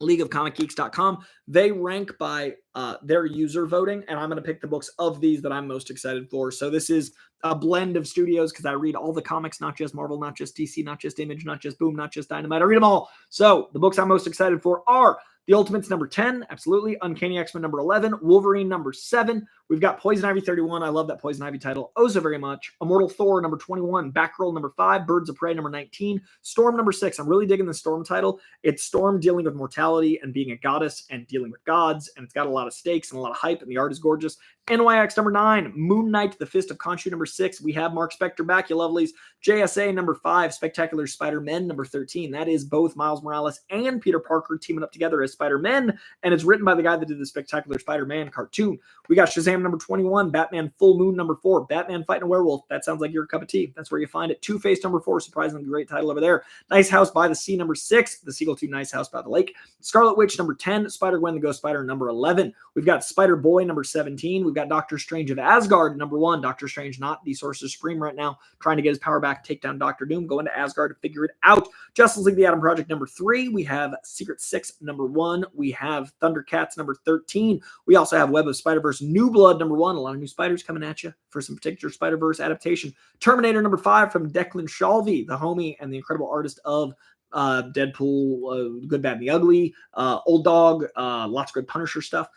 leagueofcomicgeeks.com. They rank by their user voting, and I'm going to pick the books of these that I'm most excited for. So this is a blend of studios because I read all the comics, not just Marvel, not just DC, not just Image, not just Boom, not just Dynamite. I read them all. So the books I'm most excited for are The Ultimates number 10, absolutely. Uncanny X-Men number 11. Wolverine number 7. We've got Poison Ivy 31. I love that Poison Ivy title oh so very much. Immortal Thor number 21. Batgirl number 5. Birds of Prey number 19. Storm number 6. I'm really digging the Storm title. It's Storm dealing with mortality and being a goddess and dealing with gods, and it's got a lot of stakes and a lot of hype, and the art is gorgeous. NYX number 9. Moon Knight, the Fist of Khonshu number 6. We have Mark Spector back, you lovelies. JSA number 5. Spectacular Spider-Men number 13. That is both Miles Morales and Peter Parker teaming up together as Spider-Men, and it's written by the guy that did the Spectacular Spider-Man cartoon. We got Shazam number 21, Batman Full Moon number 4, Batman Fighting a Werewolf. That sounds like your cup of tea. That's where you find it. Two-Face number 4, surprisingly great title over there. Nice House by the Sea number 6, the sequel to Nice House by the Lake. Scarlet Witch number 10, Spider-Gwen the Ghost Spider number 11. We've got Spider-Boy number 17. We've got Doctor Strange of Asgard number 1. Doctor Strange not the Sorcerer Supreme right now, trying to get his power back, take down Doctor Doom, go into Asgard to figure it out. Justice League the Atom Project number 3. We have Secret Six number 1. We have Thundercats number 13. We also have Web of Spider-Verse New Blood number 1. A lot of new spiders coming at you for some particular Spider-Verse adaptation. Terminator number 5 from Declan Shalvey, the homie and the incredible artist of Deadpool, Good, Bad, and the Ugly, Old Dog, lots of good Punisher stuff.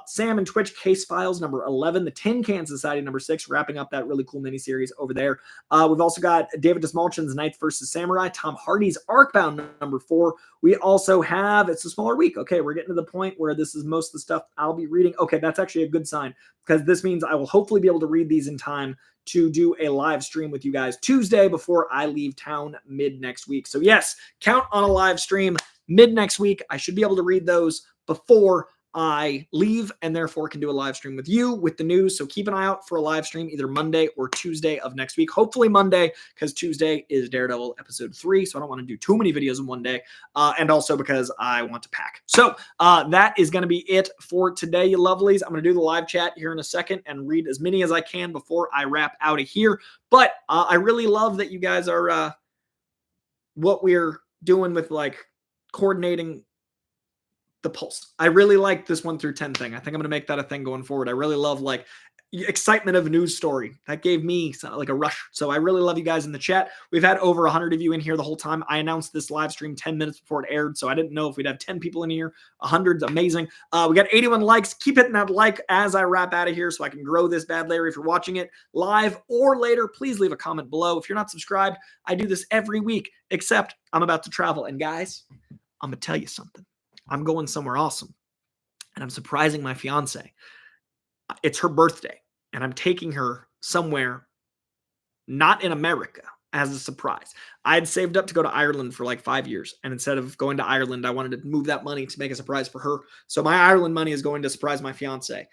Sam and Twitch Case Files number 11, the Tin Can Society number 6, wrapping up that really cool miniseries over there. We've also got David Desmalchin's Knights vs. Samurai, Tom Hardy's Arcbound number 4. We also have, it's a smaller week. Okay, we're getting to the point where this is most of the stuff I'll be reading. Okay, that's actually a good sign because this means I will hopefully be able to read these in time to do a live stream with you guys Tuesday before I leave town mid next week. So yes, count on a live stream mid next week. I should be able to read those before I leave and therefore can do a live stream with you with the news. So keep an eye out for a live stream either Monday or Tuesday of next week. Hopefully Monday, because Tuesday is Daredevil episode 3. So I don't want to do too many videos in one day. And also because I want to pack. So that is going to be it for today, you lovelies. I'm going to do the live chat here in a second and read as many as I can before I wrap out of here. But I really love that you guys are what we're doing with like coordinating the pulse. I really like this 1 through 10 thing. I think I'm going to make that a thing going forward. I really love like excitement of a news story. That gave me like a rush. So I really love you guys in the chat. We've had over 100 of you in here the whole time. I announced this live stream 10 minutes before it aired, so I didn't know if we'd have 10 people in here. 100's amazing. We got 81 likes. Keep hitting that like as I wrap out of here so I can grow this bad Larry. If you're watching it live or later, please leave a comment below. If you're not subscribed, I do this every week, except I'm about to travel. And guys, I'm going to tell you something. I'm going somewhere awesome, and I'm surprising my fiance. It's her birthday, and I'm taking her somewhere not in America. as a surprise. I had saved up to go to Ireland for like 5 years. And instead of going to Ireland, I wanted to move that money to make a surprise for her. So my Ireland money is going to surprise my fiance.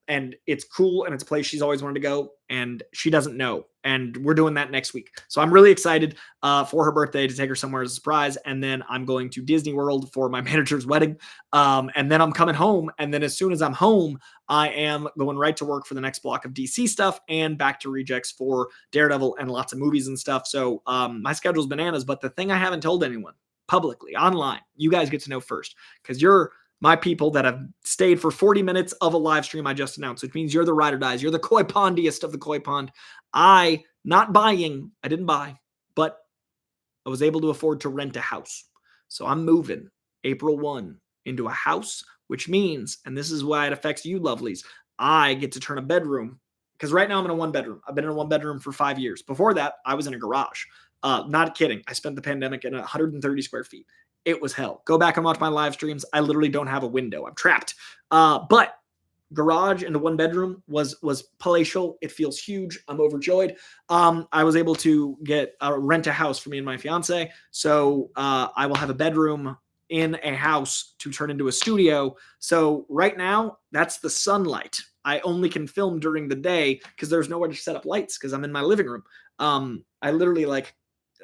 And it's cool, and it's a place she's always wanted to go, and she doesn't know. And we're doing that next week. So I'm really excited for her birthday to take her somewhere as a surprise. And then I'm going to Disney World for my manager's wedding. And then I'm coming home. And then as soon as I'm home, I am going right to work for the next block of DC stuff and back to Rejects for Daredevil and lots of movies and stuff. So my schedule's bananas. But the thing I haven't told anyone publicly, online, you guys get to know first, because you're my people that have stayed for 40 minutes of a live stream I just announced, which means you're the ride or dies. You're the koi pondiest of the koi pond. I didn't buy, but I was able to afford to rent a house. So I'm moving April 1 into a house, which means, and this is why it affects you lovelies, I get to turn a bedroom, because right now I'm in a 1-bedroom. I've been in a 1-bedroom for 5 years. Before that, I was in a garage. Not kidding. I spent the pandemic in 130 square feet. It was hell. Go back and watch my live streams. I literally don't have a window. I'm trapped. But garage into 1-bedroom was palatial. It feels huge. I'm overjoyed. I was able to rent a house for me and my fiance. So I will have a bedroom in a house to turn into a studio. So right now, that's the sunlight. I only can film during the day because there's nowhere to set up lights because I'm in my living room. I literally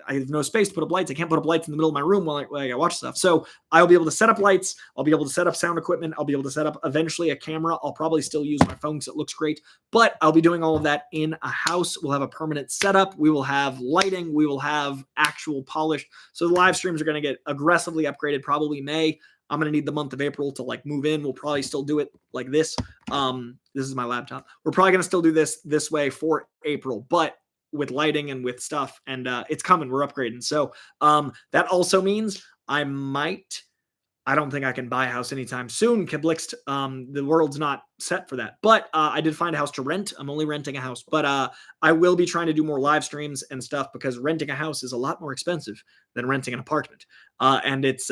I have no space to put up lights. I can't put up lights in the middle of my room while I watch stuff. So I'll be able to set up lights. I'll be able to set up sound equipment. I'll be able to set up eventually a camera. I'll probably still use my phone because it looks great, but I'll be doing all of that in a house. We'll have a permanent setup. We will have lighting. We will have actual polish. So the live streams are going to get aggressively upgraded, probably May. I'm going to need the month of April to move in. We'll probably still do it like this. This is my laptop. We're probably going to still do this way for April, but with lighting and with stuff, and it's coming. We're upgrading. So that also means I don't think I can buy a house anytime soon. Kiblixt, the world's not set for that. But I did find a house to rent. I'm only renting a house. But I will be trying to do more live streams and stuff because renting a house is a lot more expensive than renting an apartment. And it's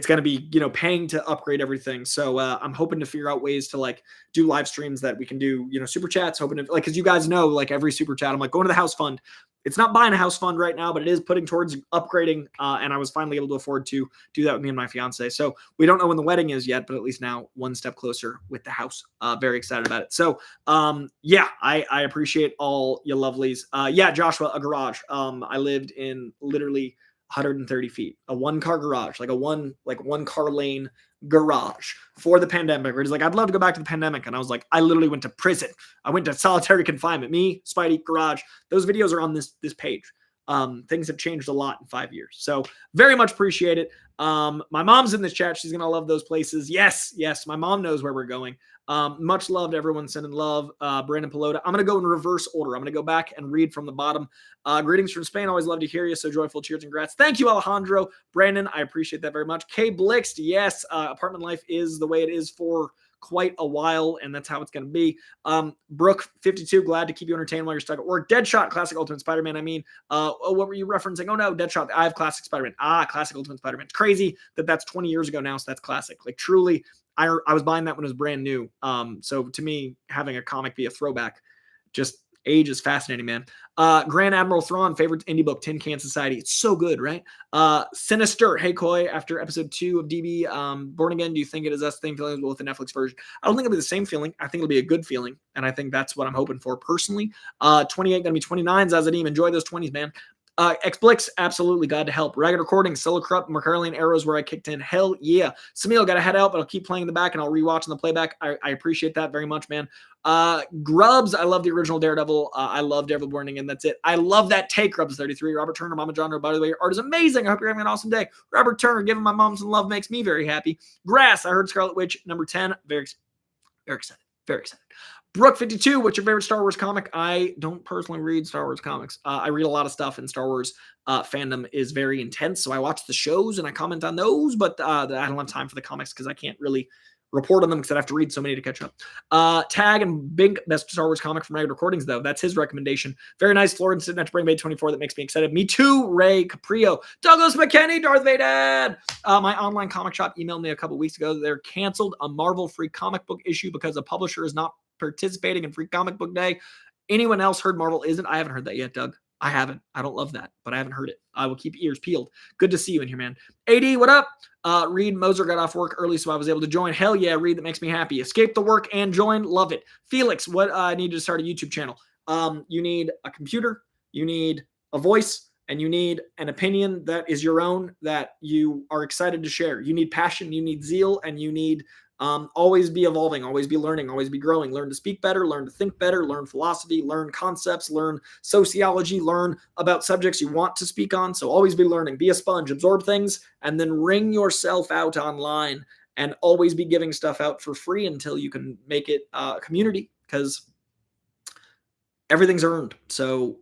going to be, paying to upgrade everything. So I'm hoping to figure out ways to do live streams that we can do, super chats, hoping to because you guys know, every super chat, I'm going to the house fund. It's not buying a house fund right now, but it is putting towards upgrading. And I was finally able to afford to do that with me and my fiance. So we don't know when the wedding is yet, but at least now one step closer with the house. Very excited about it. So yeah, I appreciate all you lovelies. Yeah, Joshua, a garage. I lived in literally 130 feet, a 1-car garage, a one car lane garage for the pandemic. Where he's I'd love to go back to the pandemic. And I was I literally went to prison. I went to solitary confinement. Me, Spidey, garage. Those videos are on this page. Things have changed a lot in 5 years. So very much appreciate it. My mom's in this chat. She's going to love those places. Yes. My mom knows where we're going. Much love to everyone sending love. Brandon Pelota. I'm going to go in reverse order. I'm going to go back and read from the bottom. Greetings from Spain. Always love to hear you. So joyful. Cheers and congrats. Thank you, Alejandro. Brandon, I appreciate that very much. K Blixt. Yes. Apartment life is the way it is for quite a while, and that's how it's going to be. Brooke 52, glad to keep you entertained while you're stuck at work. Deadshot, classic Ultimate Spider-Man. What were you referencing? Oh no, Deadshot. I have classic Spider-Man. Classic Ultimate Spider-Man. It's crazy that's 20 years ago now, so that's classic. Truly, I was buying that when it was brand new. So to me, having a comic be a throwback, just age is fascinating, man. Grand Admiral Thrawn, favorite indie book, Tin Can Society. It's so good, right? Sinister, hey Koi, after episode 2 of DB, Born Again, do you think it is us same feeling with the Netflix version? I don't think it'll be the same feeling. I think it'll be a good feeling, and I think that's what I'm hoping for personally. 28 gonna be 29s, Azadim. Enjoy those 20s, man. Xblix, absolutely, glad to help. Ragged Recording, Silicrup, Mercurian Arrows where I kicked in. Hell yeah. Samil, got to head out, but I'll keep playing in the back and I'll rewatch in the playback. I appreciate that very much, man. Grubs, I love the original Daredevil. I love Daredevil Burning, and that's it. I love that take, Grubs 33. Robert Turner, Mama John, by the way, your art is amazing. I hope you're having an awesome day. Robert Turner, giving my mom some love makes me very happy. Grass, I heard Scarlet Witch, number 10. Very excited. Very excited. Brooke 52, what's your favorite Star Wars comic? I don't personally read Star Wars comics. I read a lot of stuff, and Star Wars fandom is very intense. So I watch the shows and I comment on those, but I don't have time for the comics because I can't really report on them because I have to read so many to catch up. Tag and Bink, best Star Wars comic from Ragged Recordings, though. That's his recommendation. Very nice. Florence sitting at Spring Bay 24. That makes me excited. Me too. Ray Caprio. Douglas McKinney, Darth Vader. My online comic shop emailed me a couple weeks ago. They're canceled a Marvel free comic book issue because the publisher is not participating in Free Comic Book Day. Anyone else heard Marvel isn't? I haven't heard that yet, Doug. I haven't. I don't love that, but I haven't heard it. I will keep ears peeled. Good to see you in here, man. AD, what up? Reed Moser got off work early, so I was able to join. Hell yeah, Reed, that makes me happy. Escape the work and join. Love it. Felix, what I need to start a YouTube channel. You need a computer, you need a voice, and you need an opinion that is your own, that you are excited to share. You need passion, you need zeal, and you need always be evolving, always be learning, always be growing. Learn to speak better, learn to think better, learn philosophy, learn concepts, learn sociology, learn about subjects you want to speak on. So always be learning, be a sponge, absorb things, and then wring yourself out online and always be giving stuff out for free until you can make it a community, because everything's earned. So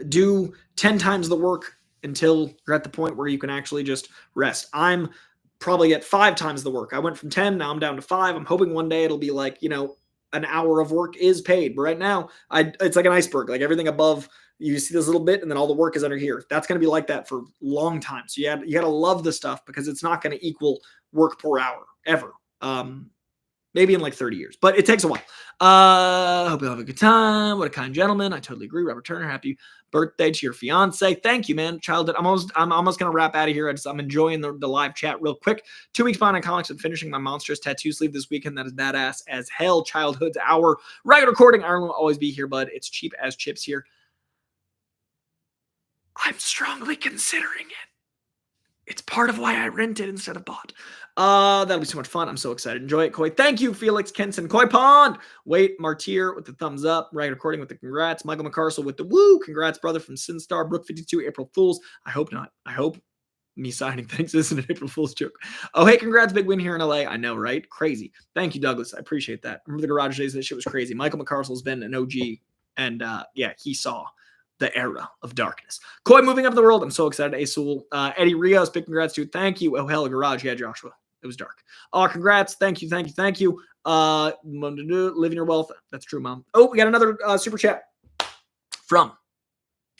do 10 times the work until you're at the point where you can actually just rest. I'm probably at 5 times the work. I went from 10, now I'm down to 5. I'm hoping one day it'll be like, an hour of work is paid. But right now, it's like an iceberg. Like everything above, you see this little bit, and then all the work is under here. That's going to be like that for a long time. So you got to love the stuff, because it's not going to equal work per hour ever. Maybe in like 30 years, but it takes a while. Hope you'll have a good time. What a kind gentleman. I totally agree. Robert Turner, happy birthday to your fiance. Thank you, man. Childhood. I'm almost going to wrap out of here. I'm enjoying the live chat real quick. 2 weeks behind on comics and finishing my monstrous tattoo sleeve this weekend. That is badass as hell. Childhood's hour. Regular recording. Ireland will always be here, bud. It's cheap as chips here. I'm strongly considering it. It's part of why I rented instead of bought. That'll be so much fun. I'm so excited. Enjoy it, Koi. Thank you, Felix Kenson. Koi Pond. Wait, Martyr with the thumbs up. Right recording with the congrats. Michael McCarsel with the woo. Congrats, brother, from Sinstar. Brook 52, April Fools. I hope not. I hope me signing things isn't an April Fool's joke. Oh, hey, congrats. Big win here in LA. I know, right? Crazy. Thank you, Douglas. I appreciate that. Remember the garage days? That shit was crazy. Michael McCarsel's been an OG, and yeah, he saw the era of darkness. Koi moving up the world. I'm so excited. Asul. Eddie Rios, big congrats to you. Thank you. Oh, hell, garage. Yeah, Joshua. It was dark. Congrats. Thank you. Living your wealth. That's true, Mom. Oh, we got another super chat from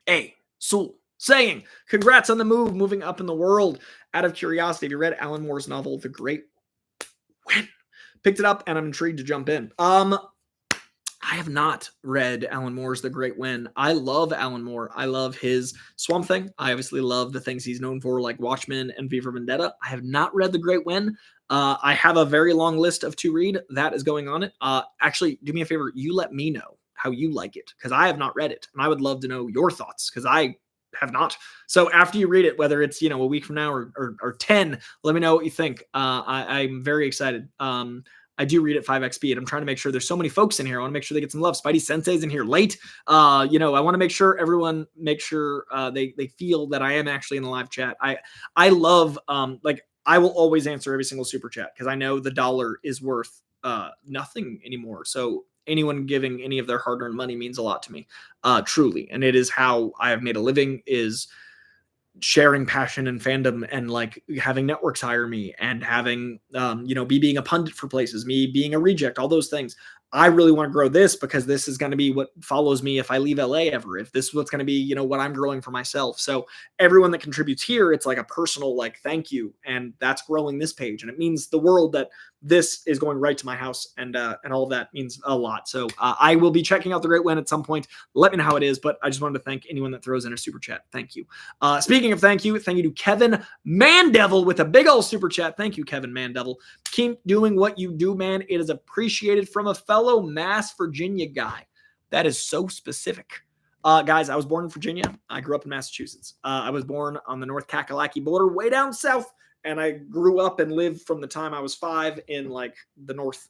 Asul saying, congrats on the move, moving up in the world. Out of curiosity, have you read Alan Moore's novel, The Great Win? Picked it up, and I'm intrigued to jump in. I have not read Alan Moore's The Great Win. I love Alan Moore. I love his Swamp Thing. I obviously love the things he's known for, like Watchmen and V for Vendetta. I have not read The Great Win. I have a very long list of to read. That is going on it. Actually, do me a favor. You let me know how you like it, because I have not read it, and I would love to know your thoughts, because I have not. So after you read it, whether it's, a week from now or 10, let me know what you think. I'm very excited. I do read at 5x speed. I'm trying to make sure there's so many folks in here. I want to make sure they get some love. Spidey Sensei's in here late. I want to make sure everyone they feel that I am actually in the live chat. I love, I will always answer every single super chat, because I know the dollar is worth nothing anymore. So anyone giving any of their hard-earned money means a lot to me, truly. And it is how I have made a living, is sharing passion and fandom, and like having networks hire me, and having me being a pundit for places, me being a reject, all those things. I really want to grow this, because this is going to be what follows me if I leave LA ever, if this is what's going to be, what I'm growing for myself. So everyone that contributes here, it's like a personal, thank you. And that's growing this page. And it means the world that this is going right to my house, and all of that means a lot. So I will be checking out The Great Win at some point. Let me know how it is, but I just wanted to thank anyone that throws in a super chat. Thank you. Speaking of thank you to Kevin Mandevil with a big old super chat. Thank you, Kevin Mandevil. Keep doing what you do, man. It is appreciated from a fellow Mass Virginia guy. That is so specific. Guys, I was born in Virginia. I grew up in Massachusetts. I was born on the North Kakalaki border, way down south. And I grew up and lived from the time I was 5 in the North.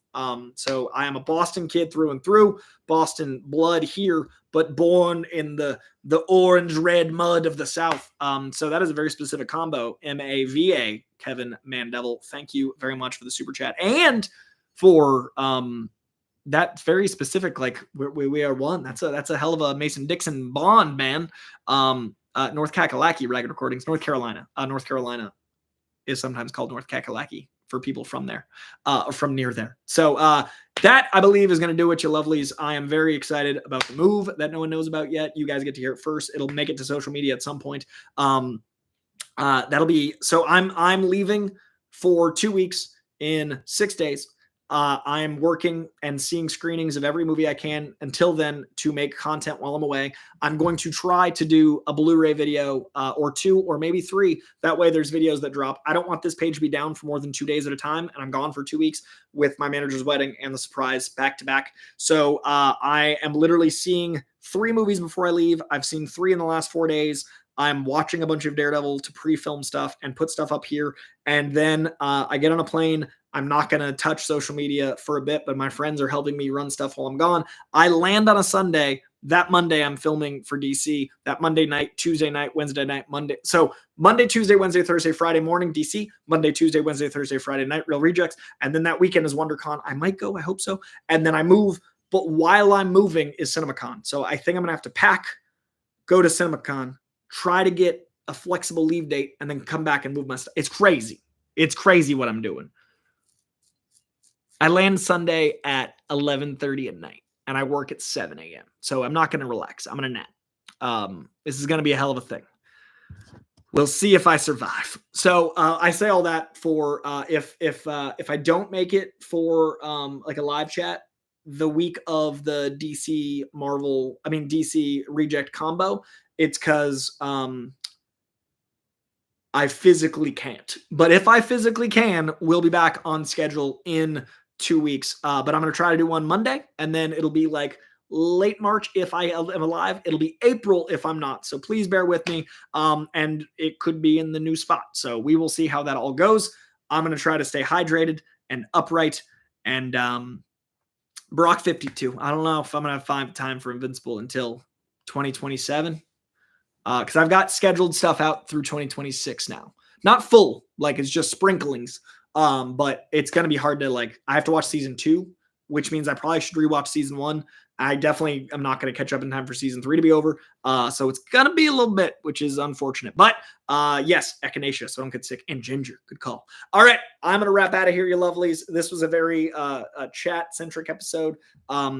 So I am a Boston kid through and through, Boston blood here, but born in the orange red mud of the South. So that is a very specific combo. MAVA, Kevin Mandevil. Thank you very much for the super chat, and for that very specific, we are one. That's a hell of a Mason Dixon bond, man. North Kakalaki, Ragged Recordings, North Carolina. North Carolina is sometimes called North Kakalaki for people from there, from near there. So that, I believe, is going to do it, you lovelies. I am very excited about the move that no one knows about yet. You guys get to hear it first. It'll make it to social media at some point. That'll be, so I'm leaving for 2 weeks in 6 days. I am working and seeing screenings of every movie I can until then to make content while I'm away. I'm going to try to do a Blu-ray video or 2 or maybe 3. That way there's videos that drop. I don't want this page to be down for more than 2 days at a time, and I'm gone for 2 weeks with my manager's wedding and the surprise back to back. So I am literally seeing 3 movies before I leave. I've seen 3 in the last 4 days. I'm watching a bunch of Daredevil to pre-film stuff and put stuff up here. And then I get on a plane. I'm not going to touch social media for a bit, but my friends are helping me run stuff while I'm gone. I land on a Sunday. That Monday, I'm filming for DC. That Monday night, Tuesday night, Wednesday night, Monday. So Monday, Tuesday, Wednesday, Thursday, Friday morning, DC. Monday, Tuesday, Wednesday, Thursday, Friday night, Real Rejects. And then that weekend is WonderCon. I might go. I hope so. And then I move. But while I'm moving is CinemaCon. So I think I'm going to have to pack, go to CinemaCon, try to get a flexible leave date, and then come back and move my stuff. It's crazy. It's crazy what I'm doing. I land Sunday at 11:30 at night, and I work at 7 a.m. So I'm not going to relax. I'm going to nap. This is going to be a hell of a thing. We'll see if I survive. So I say all that for if I don't make it for like a live chat the week of the DC Reject combo, it's because I physically can't. But if I physically can, we'll be back on schedule in 2 weeks. But I'm going to try to do one Monday, and then it'll be like late March if I am alive. It'll be April if I'm not. So please bear with me. And it could be in the new spot. So we will see how that all goes. I'm going to try to stay hydrated and upright. And Brock 52. I don't know if I'm going to have time for Invincible until 2027. Because I've got scheduled stuff out through 2026 now. Not full, like it's just sprinklings. But it's going to be hard to I have to watch season 2, which means I probably should rewatch season 1. I definitely am not going to catch up in time for season 3 to be over. So it's going to be a little bit, which is unfortunate. But yes, echinacea, so don't get sick. And ginger, good call. All right, I'm going to wrap out of here, you lovelies. This was a very chat-centric episode.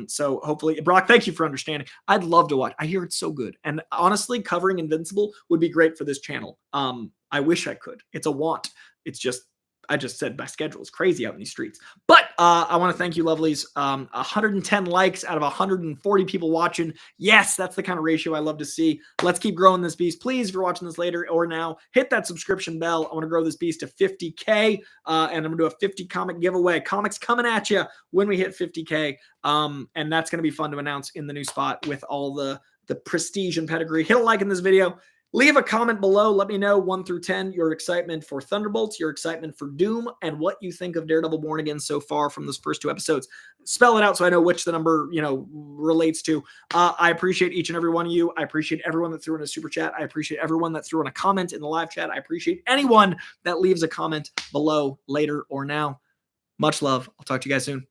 So hopefully, Brock, thank you for understanding. I'd love to watch. I hear it's so good. And honestly, covering Invincible would be great for this channel. I wish I could. It's a want. It's just, I just said my schedule is crazy out in these streets. But I want to thank you, lovelies. 110 likes out of 140 people watching. Yes, that's the kind of ratio I love to see. Let's keep growing this beast. Please, if you're watching this later or now, hit that subscription bell. I want to grow this beast to 50K, and I'm going to do a 50 comic giveaway. Comics coming at you when we hit 50K, and that's going to be fun to announce in the new spot with all the prestige and pedigree. Hit a like in this video. Leave a comment below. Let me know 1 through 10 your excitement for Thunderbolts, your excitement for Doom, and what you think of Daredevil Born Again so far from those first 2 episodes. Spell it out so I know which the number relates to. I appreciate each and every one of you. I appreciate everyone that threw in a super chat. I appreciate everyone that threw in a comment in the live chat. I appreciate anyone that leaves a comment below later or now. Much love. I'll talk to you guys soon.